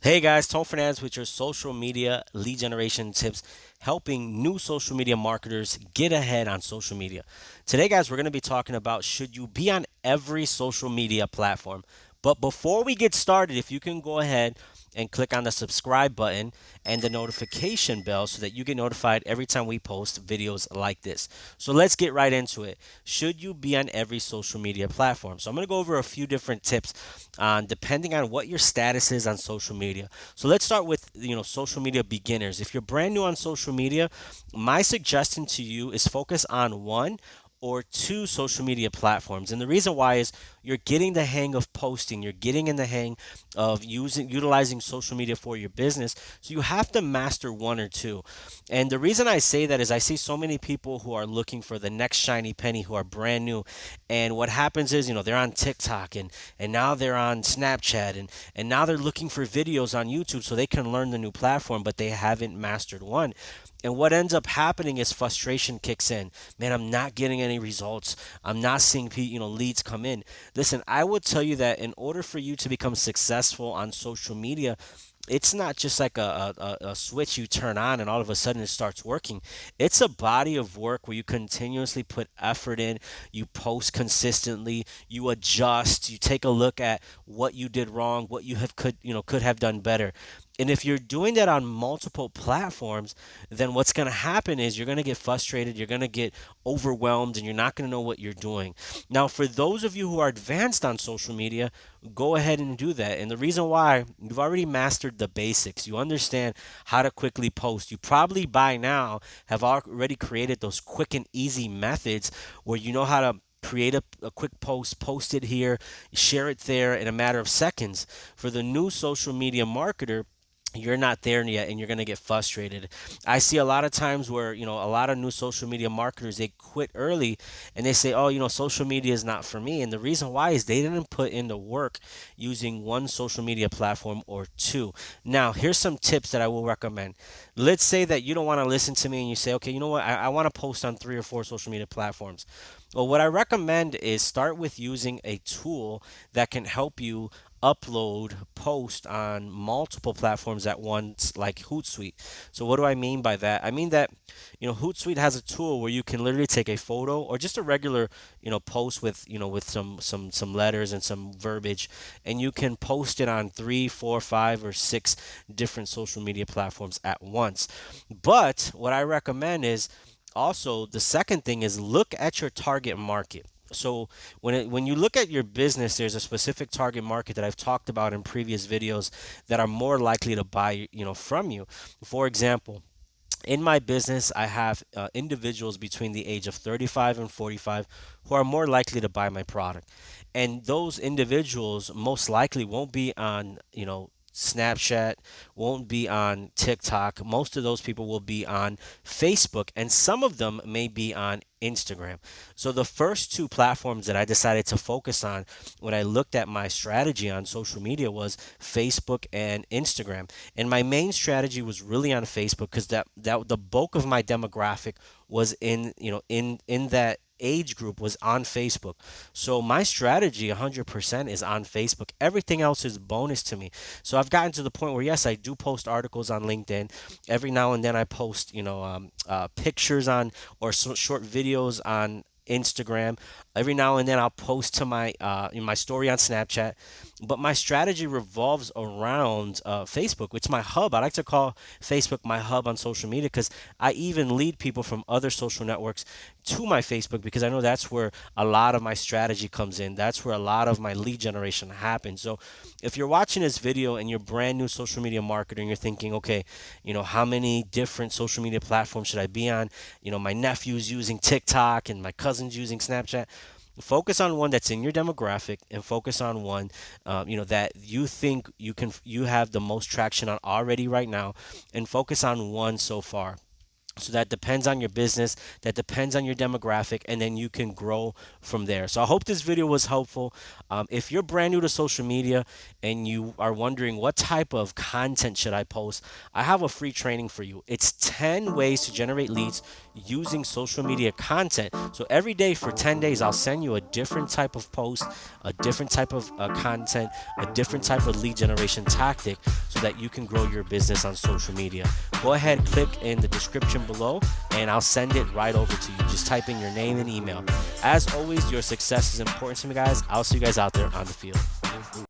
Hey guys, Tone Fernandez with your social media lead generation tips, helping new social media marketers get ahead on social media. Today, guys, we're going to be talking about should you be on every social media platform. But before we get started, if you can go ahead and click on the subscribe button and the notification bell so that you get notified every time we post videos like this. So let's get right into it. Should you be on every social media platform? So I'm going to go over a few different tips on depending on what your status is on social media. So let's start with, social media beginners. If you're brand new on social media, my suggestion to you is focus on one or two social media platforms. And the reason why is you're getting the hang of posting, you're getting in the hang of utilizing social media for your business. So you have to master one or two. And the reason I say that is I see so many people who are looking for the next shiny penny who are brand new. And what happens is, they're on TikTok and now they're on Snapchat and now they're looking for videos on YouTube so they can learn the new platform, but they haven't mastered one. And what ends up happening is frustration kicks in. Man, I'm not getting any results. I'm not seeing leads come in. Listen, I would tell you that in order for you to become successful on social media, it's not just like a switch you turn on and all of a sudden it starts working. It's a body of work where you continuously put effort in, you post consistently, you adjust, you take a look at what you did wrong, what you have could have done better. And if you're doing that on multiple platforms, then what's going to happen is you're going to get frustrated, you're going to get overwhelmed, and you're not going to know what you're doing. Now, for those of you who are advanced on social media, go ahead and do that. And the reason why, you've already mastered the basics. You understand how to quickly post. You probably by now have already created those quick and easy methods where you know how to create a quick post it here, share it there in a matter of seconds. For the new social media marketer, you're not there yet and you're going to get frustrated. I see a lot of times where, a lot of new social media marketers, they quit early and they say, oh, social media is not for me. And the reason why is they didn't put in the work using one social media platform or two. Now, here's some tips that I will recommend. Let's say that you don't want to listen to me and you say, okay, you know what? I want to post on three or four social media platforms. Well, what I recommend is start with using a tool that can help you upload, post on multiple platforms at once, like Hootsuite. So what do I mean by that? I mean that, Hootsuite has a tool where you can literally take a photo or just a regular, post with, with some letters and some verbiage, and you can post it on three, four, five, or six different social media platforms at once. But what I recommend is also the second thing is look at your target market. So when you look at your business, there's a specific target market that I've talked about in previous videos that are more likely to buy, from you. For example, in my business, I have individuals between the age of 35 and 45 who are more likely to buy my product. And those individuals most likely won't be on, Snapchat, won't be on TikTok. Most of those people will be on Facebook, and some of them may be on Instagram. So the first two platforms that I decided to focus on when I looked at my strategy on social media was Facebook and Instagram. And my main strategy was really on Facebook because that the bulk of my demographic was in that age group was on Facebook. So my strategy 100% is on Facebook. Everything else is bonus to me. So I've gotten to the point where yes, I do post articles on LinkedIn. Every now and then I post, pictures on or short videos on Instagram. Every now and then I'll post to my in my story on Snapchat. But my strategy revolves around Facebook, which is my hub. I like to call Facebook my hub on social media because I even lead people from other social networks to my Facebook because I know that's where a lot of my strategy comes in. That's where a lot of my lead generation happens. So if you're watching this video and you're brand new social media marketer and you're thinking, okay, how many different social media platforms should I be on? My nephew's using TikTok and my cousin's using Snapchat. Focus on one that's in your demographic and focus on one that you think you have the most traction on already right now, and focus on one so far. So that depends on your business, that depends on your demographic, and then you can grow from there. So I hope this video was helpful. If you're brand new to social media and you are wondering what type of content should I post, I have a free training for you. It's 10 ways to generate leads using social media content. So every day for 10 days, I'll send you a different type of post, a different type of content, a different type of lead generation tactic. So so that you can grow your business on social media. Go ahead, click in the description below, and I'll send it right over to you. Just type in your name and email. As always, your success is important to me, guys. I'll see you guys out there on the field.